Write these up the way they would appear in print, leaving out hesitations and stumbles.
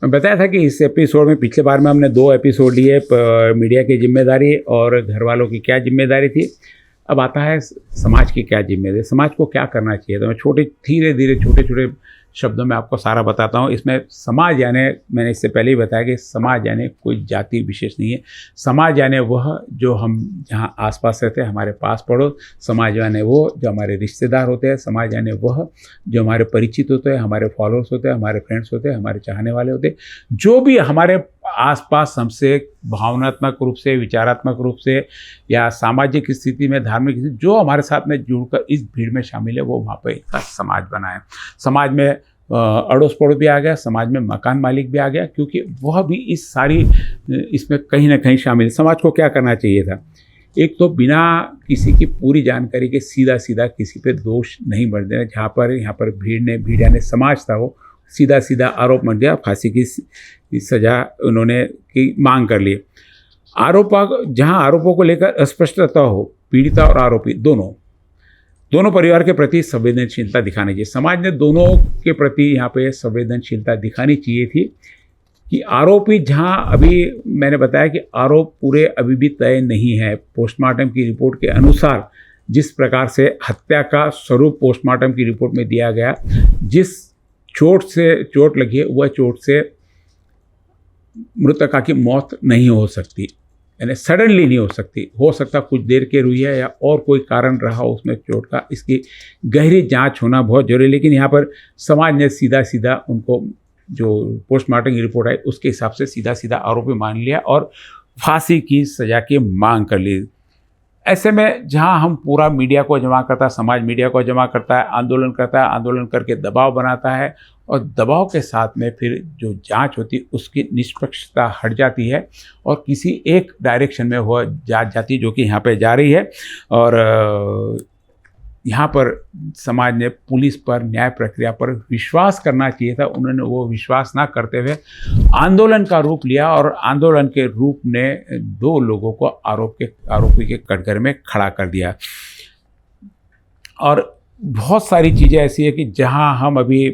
मैं बताया था कि इस एपिसोड में पिछले बार में हमने 2 एपिसोड लिए मीडिया की जिम्मेदारी और घर वालों की क्या जिम्मेदारी थी। अब आता है समाज की क्या जिम्मेदारी, समाज को क्या करना चाहिए। तो मैं धीरे धीरे छोटे छोटे शब्दों में आपको सारा बताता हूँ। इसमें समाज यानी, मैंने इससे पहले ही बताया कि समाज यानी कोई जाति विशेष नहीं है। समाज यानी वह जो हम जहाँ आसपास रहते हैं, हमारे पास पड़ोस। समाज यानी वो जो हमारे रिश्तेदार होते हैं। समाज यानी वह जो हमारे परिचित होते हैं, हमारे फॉलोअर्स होते हैं, हमारे फ्रेंड्स होते हैं, हमारे चाहने वाले होते हैं, जो भी हमारे आसपास हमसे भावनात्मक रूप से, विचारात्मक रूप से या सामाजिक स्थिति में, धार्मिक स्थिति, जो हमारे साथ में जुड़कर इस भीड़ में शामिल है, वो वहाँ पर इसका समाज बना है। समाज में अड़ोस पड़ोस भी आ गया, समाज में मकान मालिक भी आ गया, क्योंकि वह भी इस सारी इसमें कहीं ना कहीं शामिल। समाज को क्या करना चाहिए था? एक तो बिना किसी की पूरी जानकारी के सीधा सीधा किसी पे दोष नहीं बढ़ देना। जहाँ पर यहाँ पर भीड़ यानी समाज था, वो सीधा सीधा आरोप मर दिया, फांसी की सज़ा उन्होंने की मांग कर ली। जहाँ आरोपों को लेकर अस्पष्टता हो, पीड़िता और आरोपी दोनों परिवार के प्रति संवेदनशीलता दिखानी चाहिए। समाज ने दोनों के प्रति यहाँ पे संवेदनशीलता दिखानी चाहिए थी कि आरोपी, जहाँ अभी मैंने बताया कि आरोप पूरे अभी भी तय नहीं है। पोस्टमार्टम की रिपोर्ट के अनुसार जिस प्रकार से हत्या का स्वरूप पोस्टमार्टम की रिपोर्ट में दिया गया, जिस चोट लगी है, वह चोट से मृतका की मौत नहीं हो सकती, यानी सडनली नहीं हो सकता कुछ देर के हुई है या और कोई कारण रहा उसमें चोट का। इसकी गहरी जांच होना बहुत जरूरी है। लेकिन यहाँ पर समाज ने सीधा उनको, जो पोस्टमार्टम की रिपोर्ट आई उसके हिसाब से सीधा आरोपी मान लिया और फांसी की सज़ा की मांग कर ली। ऐसे में जहाँ हम पूरा मीडिया को जमा करता है, समाज मीडिया को जमा करता है, आंदोलन करता है, आंदोलन करके दबाव बनाता है, और दबाव के साथ में फिर जो जांच होती है उसकी निष्पक्षता हट जाती है और किसी एक डायरेक्शन में वो जांच जाती, जो कि यहाँ पे जा रही है। और यहाँ पर समाज ने पुलिस पर, न्याय प्रक्रिया पर विश्वास करना चाहिए था। उन्होंने वो विश्वास ना करते हुए आंदोलन का रूप लिया और आंदोलन के रूप ने 2 लोगों को आरोपी के कटघरे में खड़ा कर दिया। और बहुत सारी चीज़ें ऐसी है कि जहाँ हम अभी,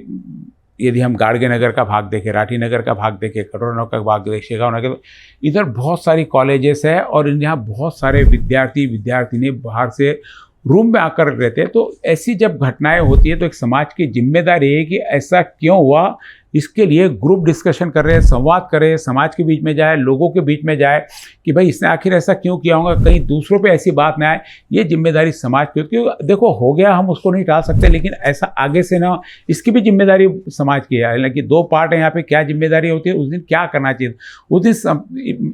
यदि हम गाड़गे नगर का भाग देखें, राठी नगर का भाग देखें, कटोरा नगर का भाग देखें, शेगांव नगर, इधर बहुत सारी कॉलेजेस है और यहाँ बहुत सारे विद्यार्थी बाहर से रूम में आकर रहते हैं। तो ऐसी जब घटनाएं होती है तो एक समाज की जिम्मेदारी है कि ऐसा क्यों हुआ, इसके लिए ग्रुप डिस्कशन कर रहे हैं, संवाद करें, समाज के बीच में जाए, लोगों के बीच में जाए कि भाई इसने आखिर ऐसा क्यों किया होगा, कहीं दूसरों पे ऐसी बात ना आए। ये जिम्मेदारी समाज की होती है। देखो, हो गया, हम उसको नहीं टाल सकते, लेकिन ऐसा आगे से ना, इसकी भी जिम्मेदारी समाज की है। हालांकि 2 पार्ट है यहाँ पे, क्या जिम्मेदारी होती है, उस दिन क्या करना चाहिए। उस दिन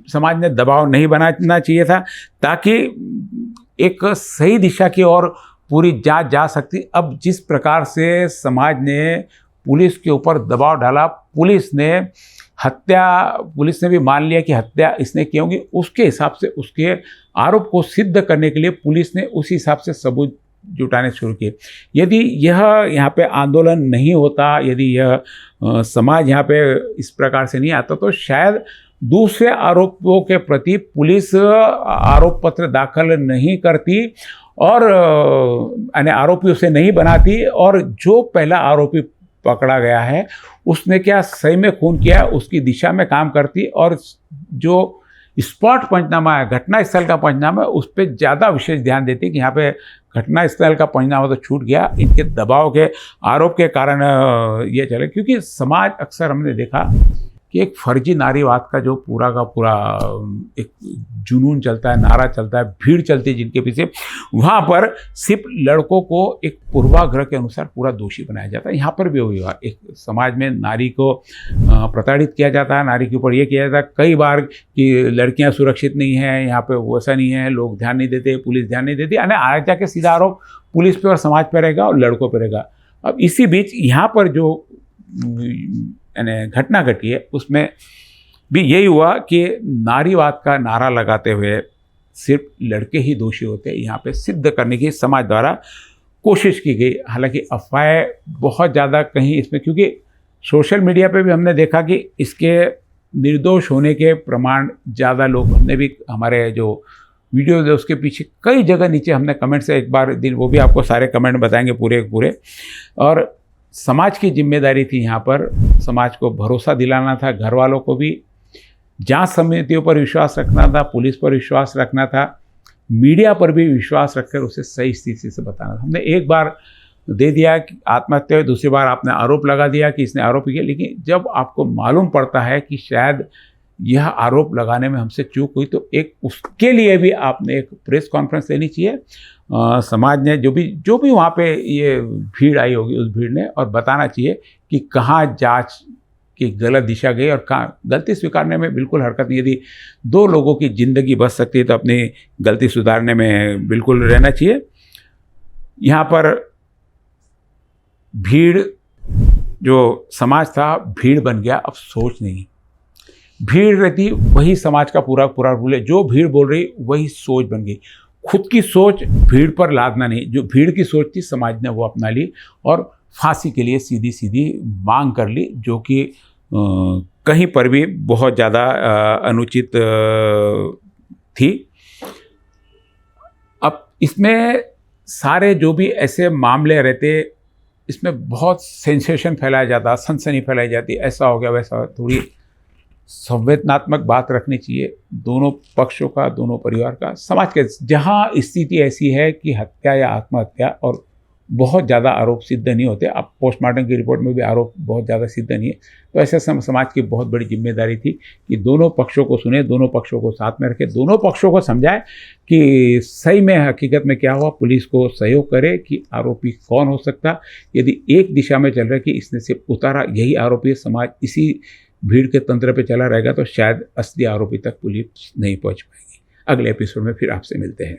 समाज ने दबाव नहीं बनाना चाहिए था, ताकि एक सही दिशा की ओर पूरी जांच जा सकती। अब जिस प्रकार से समाज ने पुलिस के ऊपर दबाव डाला, पुलिस ने भी मान लिया कि हत्या इसने की होगी, उसके हिसाब से उसके आरोप को सिद्ध करने के लिए पुलिस ने उसी हिसाब से सबूत जुटाने शुरू किए। यदि यहाँ पे आंदोलन नहीं होता, यदि यह समाज यहाँ पे इस प्रकार से नहीं आता, तो शायद दूसरे आरोपों के प्रति पुलिस आरोप पत्र दाखिल नहीं करती और आरोपी उसे नहीं बनाती, और जो पहला आरोपी पकड़ा गया है उसने क्या सही में खून किया उसकी दिशा में काम करती, और जो स्पॉट पंचनामा है, घटना स्थल का पंचनामा है, उस पर ज़्यादा विशेष ध्यान देती कि यहाँ पे घटना स्थल का पंचनामा तो छूट गया, इनके दबाव के आरोप के कारण ये चले। क्योंकि समाज अक्सर हमने देखा कि एक फर्जी नारीवाद का जो पूरा का पूरा एक जुनून चलता है, नारा चलता है, भीड़ चलती है जिनके पीछे, वहाँ पर सिर्फ लड़कों को एक पूर्वाग्रह के अनुसार पूरा दोषी बनाया जाता है। यहाँ पर भी हुआ, एक समाज में नारी को प्रताड़ित किया जाता है, नारी के ऊपर ये किया जाता है कई बार कि लड़कियाँ सुरक्षित नहीं हैं, यहाँ पे वैसा नहीं है, लोग ध्यान नहीं देते, पुलिस ध्यान नहीं देती, आगे जाके सीधा आरोप पुलिस पे और समाज पे रहेगा और लड़कों पे रहेगा। अब इसी बीच यहाँ पर जो घटना घटी है उसमें भी यही हुआ कि नारीवाद का नारा लगाते हुए सिर्फ लड़के ही दोषी होते हैं, यहाँ पे सिद्ध करने की समाज द्वारा कोशिश की गई। हालांकि अफवाहें बहुत ज़्यादा कहीं इसमें, क्योंकि सोशल मीडिया पे भी हमने देखा कि इसके निर्दोष होने के प्रमाण ज़्यादा लोग, हमने भी हमारे जो वीडियोज़ है उसके पीछे कई जगह नीचे हमने कमेंट से एक बार दिन, वो भी आपको सारे कमेंट बताएंगे पूरे। और समाज की जिम्मेदारी थी यहाँ पर, समाज को भरोसा दिलाना था, घर वालों को भी जांच समितियों पर विश्वास रखना था, पुलिस पर विश्वास रखना था, मीडिया पर भी विश्वास रखकर उसे सही स्थिति से बताना था। हमने एक बार दे दिया कि आत्महत्या हुई, दूसरी बार आपने आरोप लगा दिया कि इसने आरोप किया, लेकिन जब आपको मालूम पड़ता है कि शायद यह आरोप लगाने में हमसे चूक हुई, तो एक उसके लिए भी आपने एक प्रेस कॉन्फ्रेंस लेनी चाहिए। समाज ने जो भी वहाँ पे ये भीड़ आई होगी, उस भीड़ ने, और बताना चाहिए कि कहाँ जांच की गलत दिशा गई और कहाँ गलती स्वीकारने में बिल्कुल हरकत नहीं। यदि 2 लोगों की ज़िंदगी बच सकती है तो अपनी गलती सुधारने में बिल्कुल रहना चाहिए। यहाँ पर भीड़, जो समाज था भीड़ बन गया, अब सोच नहीं। भीड़ रहती वही समाज का पूरा बोले, जो भीड़ बोल रही वही सोच बन गई। खुद की सोच भीड़ पर लादना नहीं, जो भीड़ की सोच थी समाज ने वो अपना ली और फांसी के लिए सीधी सीधी मांग कर ली, जो कि कहीं पर भी बहुत ज़्यादा अनुचित थी। अब इसमें सारे जो भी ऐसे मामले रहते, इसमें बहुत सेंसेशन फैलाया जाता, सनसनी फैलाई जाती, ऐसा हो गया वैसा। थोड़ी संवेदनात्मक बात रखनी चाहिए दोनों पक्षों का, दोनों परिवार का, समाज के। जहाँ स्थिति ऐसी है कि हत्या या आत्महत्या और बहुत ज़्यादा आरोप सिद्ध नहीं होते, अब पोस्टमार्टम की रिपोर्ट में भी आरोप बहुत ज़्यादा सिद्ध नहीं है, तो ऐसे समाज की बहुत बड़ी जिम्मेदारी थी कि दोनों पक्षों को सुने, दोनों पक्षों को साथ में रखे, दोनों पक्षों को समझाए कि सही में हकीकत में क्या हुआ, पुलिस को सहयोग करे कि आरोपी कौन हो सकता। यदि एक दिशा में चल रहा है कि इसने सिर्फ उतारा यही आरोपी है, समाज इसी भीड़ के तंत्र पे चला रहेगा, तो शायद असली आरोपी तक पुलिस नहीं पहुंच पाएगी। अगले एपिसोड में फिर आपसे मिलते हैं।